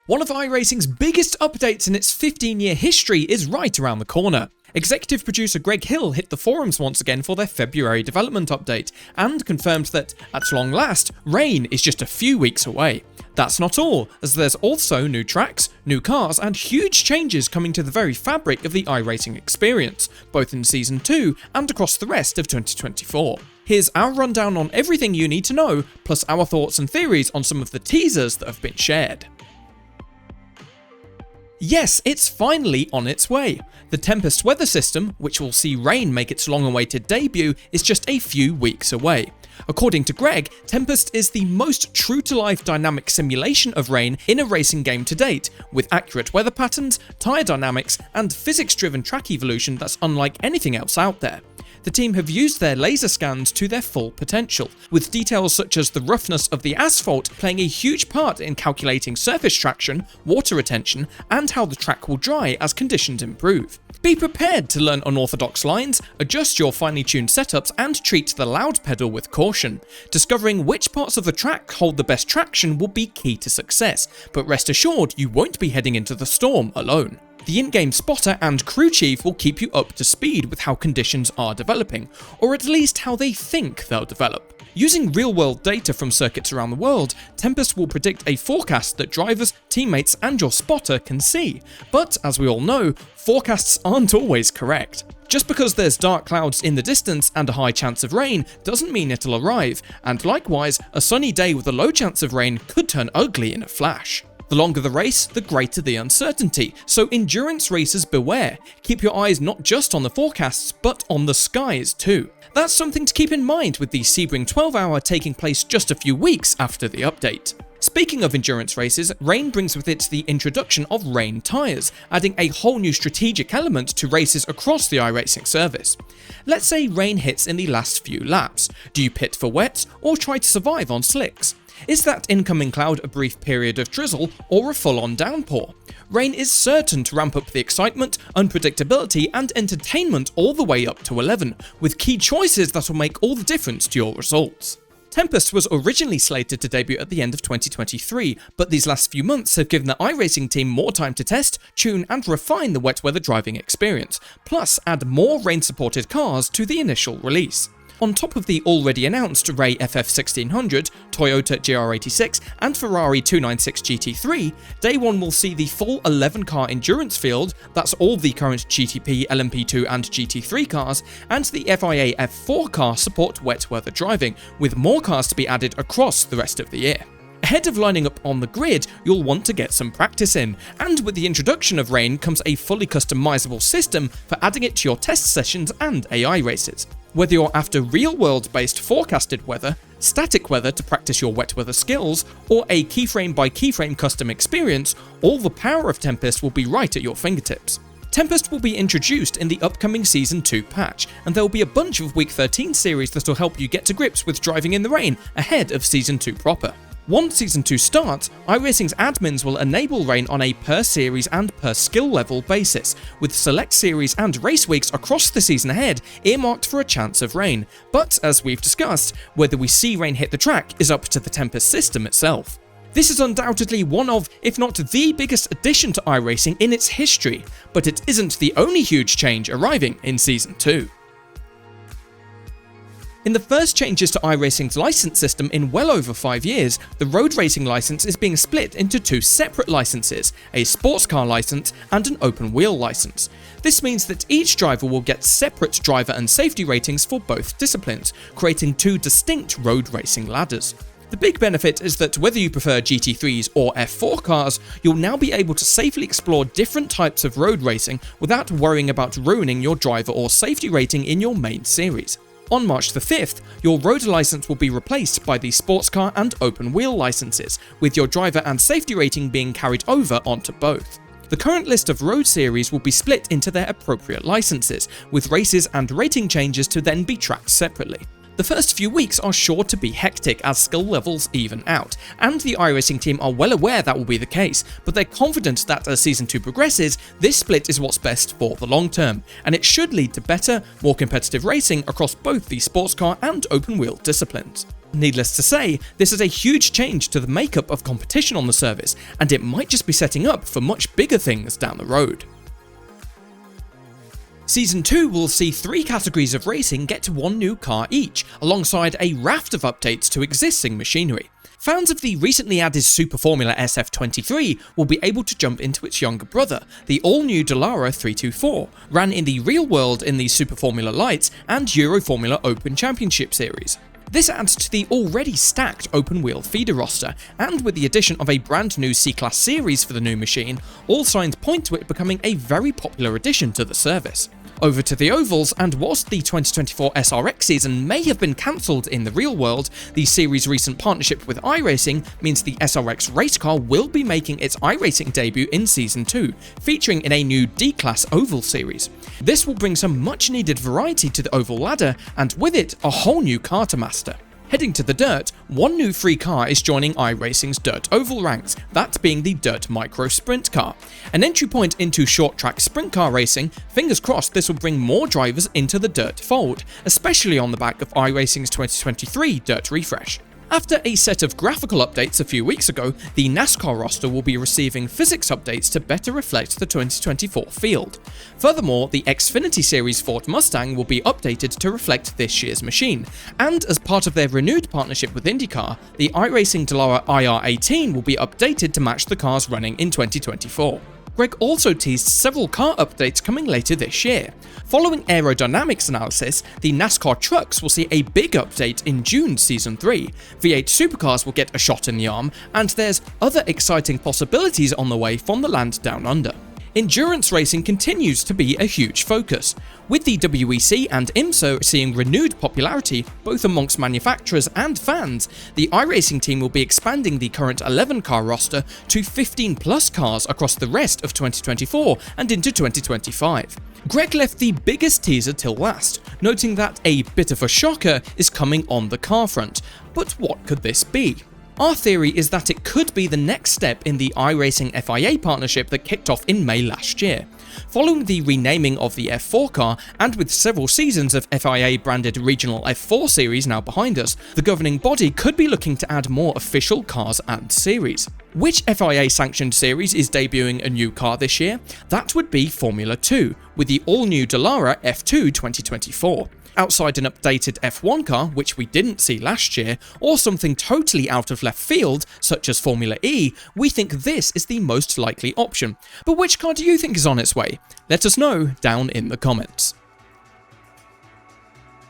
One of iRacing's biggest updates in its 15-year history is right around the corner. Executive producer Greg Hill hit the forums once again for their February development update, and confirmed that, at long last, rain is just a few weeks away. That's not all, as there's also new tracks, new cars, and huge changes coming to the very fabric of the iRacing experience, both in Season 2 and across the rest of 2024. Here's our rundown on everything you need to know, plus our thoughts and theories on some of the teasers that have been shared. Yes, it's finally on its way. The Tempest weather system, which will see rain make its long-awaited debut, is just a few weeks away. According to Greg, Tempest is the most true-to-life dynamic simulation of rain in a racing game to date, with accurate weather patterns, tyre dynamics, and physics-driven track evolution that's unlike anything else out there. The team have used their laser scans to their full potential, with details such as the roughness of the asphalt playing a huge part in calculating surface traction, water retention, and how the track will dry as conditions improve. Be prepared to learn unorthodox lines, adjust your finely tuned setups, and treat the loud pedal with caution. Discovering which parts of the track hold the best traction will be key to success, but rest assured you won't be heading into the storm alone. The in-game spotter and crew chief will keep you up to speed with how conditions are developing, or at least how they think they'll develop. Using real-world data from circuits around the world, Tempest will predict a forecast that drivers, teammates, and your spotter can see. But, as we all know, forecasts aren't always correct. Just because there's dark clouds in the distance and a high chance of rain doesn't mean it'll arrive, and likewise, a sunny day with a low chance of rain could turn ugly in a flash. The longer the race, the greater the uncertainty, so endurance racers beware. Keep your eyes not just on the forecasts, but on the skies too. That's something to keep in mind with the Sebring 12-hour taking place just a few weeks after the update. Speaking of endurance races, rain brings with it the introduction of rain tyres, adding a whole new strategic element to races across the iRacing service. Let's say rain hits in the last few laps. Do you pit for wets, or try to survive on slicks? Is that incoming cloud a brief period of drizzle, or a full-on downpour? Rain is certain to ramp up the excitement, unpredictability, and entertainment all the way up to 11, with key choices that will make all the difference to your results. Tempest was originally slated to debut at the end of 2023, but these last few months have given the iRacing team more time to test, tune, and refine the wet weather driving experience, plus add more rain-supported cars to the initial release. On top of the already announced Ray FF1600, Toyota GR86, and Ferrari 296 GT3, Day 1 will see the full 11-car endurance field, that's all the current GTP, LMP2 and GT3 cars, and the FIA F4 car support wet weather driving, with more cars to be added across the rest of the year. Ahead of lining up on the grid, you'll want to get some practice in, and with the introduction of rain comes a fully customizable system for adding it to your test sessions and AI races. Whether you're after real-world based forecasted weather, static weather to practice your wet weather skills, or a keyframe by keyframe custom experience, all the power of Tempest will be right at your fingertips. Tempest will be introduced in the upcoming Season 2 patch, and there will be a bunch of Week 13 series that will help you get to grips with driving in the rain ahead of Season 2 proper. Once Season 2 starts, iRacing's admins will enable rain on a per series and per skill level basis, with select series and race weeks across the season ahead earmarked for a chance of rain. But as we've discussed, whether we see rain hit the track is up to the Tempest system itself. This is undoubtedly one of, if not the biggest addition to iRacing in its history, but it isn't the only huge change arriving in Season 2. In the first changes to iRacing's license system in well over 5 years, the road racing license is being split into two separate licenses, a sports car license and an open wheel license. This means that each driver will get separate driver and safety ratings for both disciplines, creating two distinct road racing ladders. The big benefit is that whether you prefer GT3s or F4 cars, you'll now be able to safely explore different types of road racing without worrying about ruining your driver or safety rating in your main series. On March the 5th, your road license will be replaced by the sports car and open wheel licenses, with your driver and safety rating being carried over onto both. The current list of road series will be split into their appropriate licenses, with races and rating changes to then be tracked separately. The first few weeks are sure to be hectic as skill levels even out, and the iRacing team are well aware that will be the case, but they're confident that as Season 2 progresses, this split is what's best for the long term, and it should lead to better, more competitive racing across both the sports car and open wheel disciplines. Needless to say, this is a huge change to the makeup of competition on the service, and it might just be setting up for much bigger things down the road. Season 2 will see 3 categories of racing get to 1 new car each, alongside a raft of updates to existing machinery. Fans of the recently added Super Formula SF23 will be able to jump into its younger brother, the all-new Dallara 324, ran in the real world in the Super Formula Lights and Euro Formula Open Championship Series. This adds to the already stacked open-wheel feeder roster, and with the addition of a brand new C-Class series for the new machine, all signs point to it becoming a very popular addition to the service. Over to the ovals, and whilst the 2024 SRX season may have been cancelled in the real world, the series' recent partnership with iRacing means the SRX race car will be making its iRacing debut in Season 2, featuring in a new D-Class oval series. This will bring some much needed variety to the oval ladder, and with it, a whole new car to master. Heading to the dirt, 1 new free car is joining iRacing's Dirt Oval ranks, that being the Dirt Micro Sprint car. An entry point into short track sprint car racing, fingers crossed this will bring more drivers into the Dirt fold, especially on the back of iRacing's 2023 Dirt refresh. After a set of graphical updates a few weeks ago, the NASCAR roster will be receiving physics updates to better reflect the 2024 field. Furthermore, the Xfinity Series Ford Mustang will be updated to reflect this year's machine, and as part of their renewed partnership with IndyCar, the iRacing Dallara IR18 will be updated to match the cars running in 2024. Greg also teased several car updates coming later this year. Following aerodynamics analysis, the NASCAR trucks will see a big update in June Season 3, V8 supercars will get a shot in the arm, and there's other exciting possibilities on the way from the land down under. Endurance racing continues to be a huge focus, with the WEC and IMSA seeing renewed popularity both amongst manufacturers and fans. The iRacing team will be expanding the current 11-car roster to 15+ cars across the rest of 2024 and into 2025. Greg left the biggest teaser till last, noting that a bit of a shocker is coming on the car front. But what could this be? Our theory is that it could be the next step in the iRacing FIA partnership that kicked off in May last year. Following the renaming of the F4 car, and with several seasons of FIA-branded regional F4 series now behind us, the governing body could be looking to add more official cars and series. Which FIA-sanctioned series is debuting a new car this year? That would be Formula 2, with the all-new Dallara F2 2024. Outside an updated F1 car, which we didn't see last year, or something totally out of left field, such as Formula E, we think this is the most likely option. But which car do you think is on its way? Let us know down in the comments.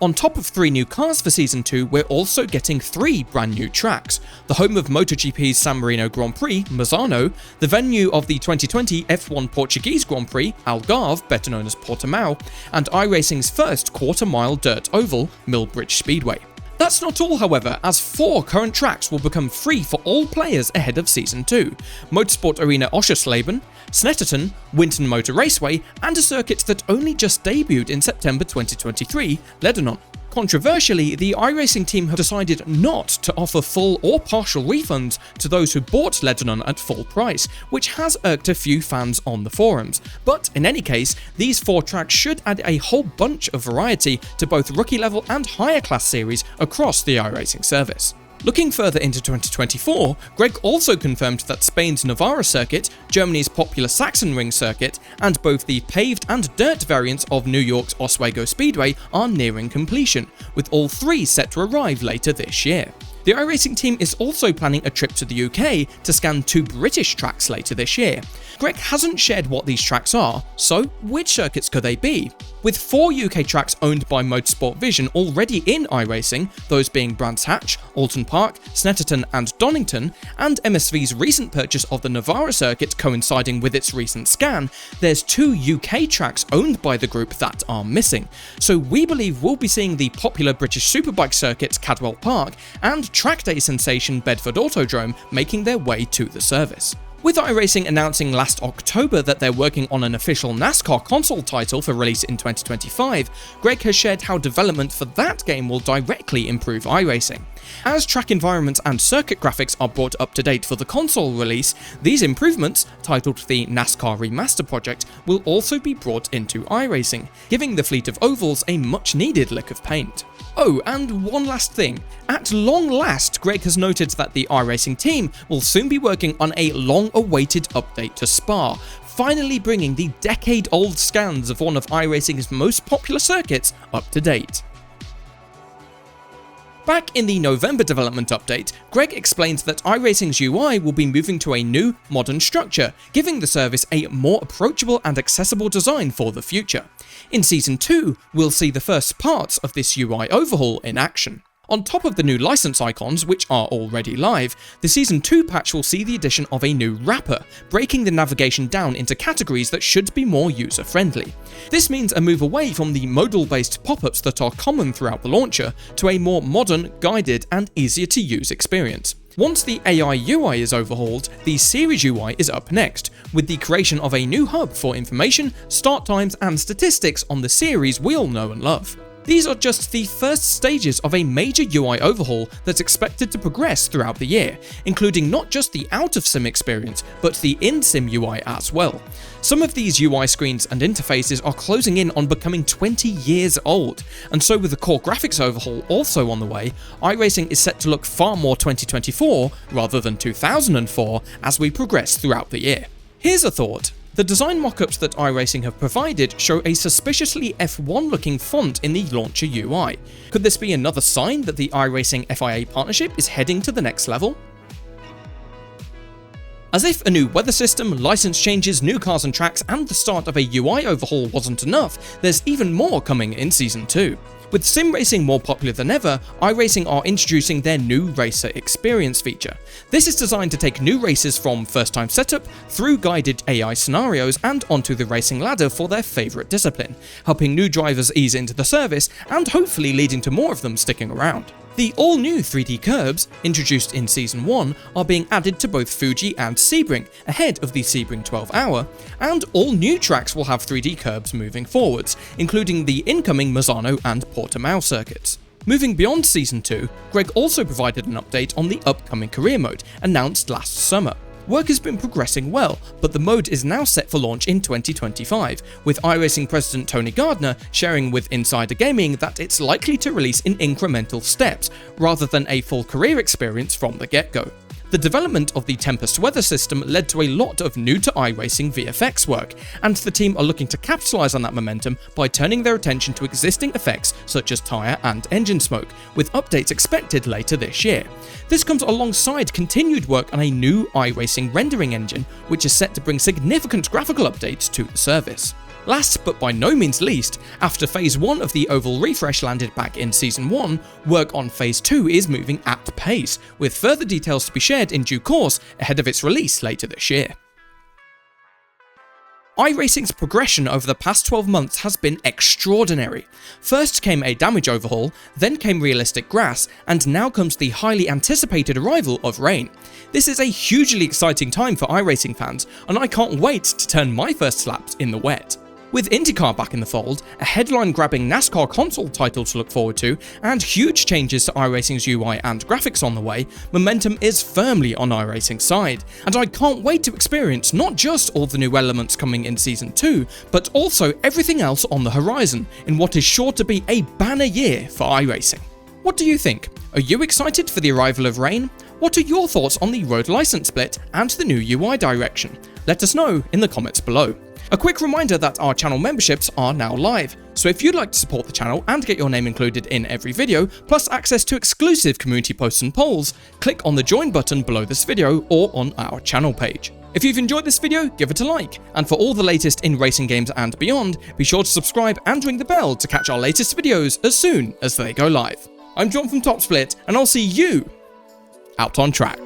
On top of 3 new cars for Season 2, we're also getting 3 brand new tracks. The home of MotoGP's San Marino Grand Prix, Misano, the venue of the 2020 F1 Portuguese Grand Prix, Algarve, better known as Portimao, and iRacing's first quarter-mile dirt oval, Millbridge Speedway. That's not all, however, as 4 current tracks will become free for all players ahead of Season 2. Motorsport Arena Oschersleben, Snetterton, Winton Motor Raceway, and a circuit that only just debuted in September 2023, Lebanon. Controversially, the iRacing team have decided not to offer full or partial refunds to those who bought Lebanon at full price, which has irked a few fans on the forums. But in any case, these 4 tracks should add a whole bunch of variety to both rookie level and higher class series across the iRacing service. Looking further into 2024, Greg also confirmed that Spain's Navarra circuit, Germany's popular Sachsenring circuit, and both the paved and dirt variants of New York's Oswego Speedway are nearing completion, with all 3 set to arrive later this year. The iRacing team is also planning a trip to the UK to scan 2 British tracks later this year. Greg hasn't shared what these tracks are, so which circuits could they be? With 4 UK tracks owned by Motorsport Vision already in iRacing, those being Brands Hatch, Alton Park, Snetterton and Donington, and MSV's recent purchase of the Navarra circuit coinciding with its recent scan, there's 2 UK tracks owned by the group that are missing. So we believe we'll be seeing the popular British Superbike circuit Cadwell Park and track day sensation Bedford Autodrome making their way to the service. With iRacing announcing last October that they're working on an official NASCAR console title for release in 2025, Greg has shared how development for that game will directly improve iRacing. As track environments and circuit graphics are brought up to date for the console release, these improvements, titled the NASCAR Remaster Project, will also be brought into iRacing, giving the fleet of ovals a much needed lick of paint. Oh, and one last thing. At long last, Greg has noted that the iRacing team will soon be working on a long-awaited update to Spa, finally bringing the decade-old scans of one of iRacing's most popular circuits up to date. Back in the November development update, Greg explained that iRacing's UI will be moving to a new, modern structure, giving the service a more approachable and accessible design for the future. In Season 2, we'll see the first parts of this UI overhaul in action. On top of the new license icons, which are already live, the Season 2 patch will see the addition of a new wrapper, breaking the navigation down into categories that should be more user-friendly. This means a move away from the modal-based pop-ups that are common throughout the launcher to a more modern, guided, and easier-to-use experience. Once the AI UI is overhauled, the Series UI is up next, with the creation of a new hub for information, start times, and statistics on the series we all know and love. These are just the first stages of a major UI overhaul that's expected to progress throughout the year, including not just the out-of-sim experience, but the in-sim UI as well. Some of these UI screens and interfaces are closing in on becoming 20 years old, and so with the core graphics overhaul also on the way, iRacing is set to look far more 2024 rather than 2004 as we progress throughout the year. Here's a thought. The design mockups that iRacing have provided show a suspiciously F1-looking font in the launcher UI. Could this be another sign that the iRacing FIA partnership is heading to the next level? As if a new weather system, license changes, new cars and tracks, and the start of a UI overhaul wasn't enough, there's even more coming in Season 2. With sim racing more popular than ever, iRacing are introducing their new Racer Experience feature. This is designed to take new racers from first-time setup, through guided AI scenarios, and onto the racing ladder for their favourite discipline, helping new drivers ease into the service, and hopefully leading to more of them sticking around. The all-new 3D curbs, introduced in Season 1, are being added to both Fuji and Sebring, ahead of the Sebring 12-hour, and all new tracks will have 3D curbs moving forwards, including the incoming Mazzano and Portimao circuits. Moving beyond Season 2, Greg also provided an update on the upcoming career mode, announced last summer. Work has been progressing well, but the mode is now set for launch in 2025, with iRacing president Tony Gardner sharing with Insider Gaming that it's likely to release in incremental steps, rather than a full career experience from the get-go. The development of the Tempest weather system led to a lot of new to iRacing VFX work, and the team are looking to capitalise on that momentum by turning their attention to existing effects such as tyre and engine smoke, with updates expected later this year. This comes alongside continued work on a new iRacing rendering engine, which is set to bring significant graphical updates to the service. Last but by no means least, after Phase 1 of the Oval refresh landed back in Season 1, work on Phase 2 is moving at pace, with further details to be shared in due course ahead of its release later this year. iRacing's progression over the past 12 months has been extraordinary. First came a damage overhaul, then came realistic grass, and now comes the highly anticipated arrival of rain. This is a hugely exciting time for iRacing fans, and I can't wait to turn my first laps in the wet. With IndyCar back in the fold, a headline-grabbing NASCAR console title to look forward to, and huge changes to iRacing's UI and graphics on the way, momentum is firmly on iRacing's side, and I can't wait to experience not just all the new elements coming in Season 2, but also everything else on the horizon, in what is sure to be a banner year for iRacing. What do you think? Are you excited for the arrival of rain? What are your thoughts on the road license split and the new UI direction? Let us know in the comments below. A quick reminder that our channel memberships are now live, so if you'd like to support the channel and get your name included in every video, plus access to exclusive community posts and polls, click on the join button below this video or on our channel page. If you've enjoyed this video, give it a like, and for all the latest in racing games and beyond, be sure to subscribe and ring the bell to catch our latest videos as soon as they go live. I'm John from TopSplit, and I'll see you out on track.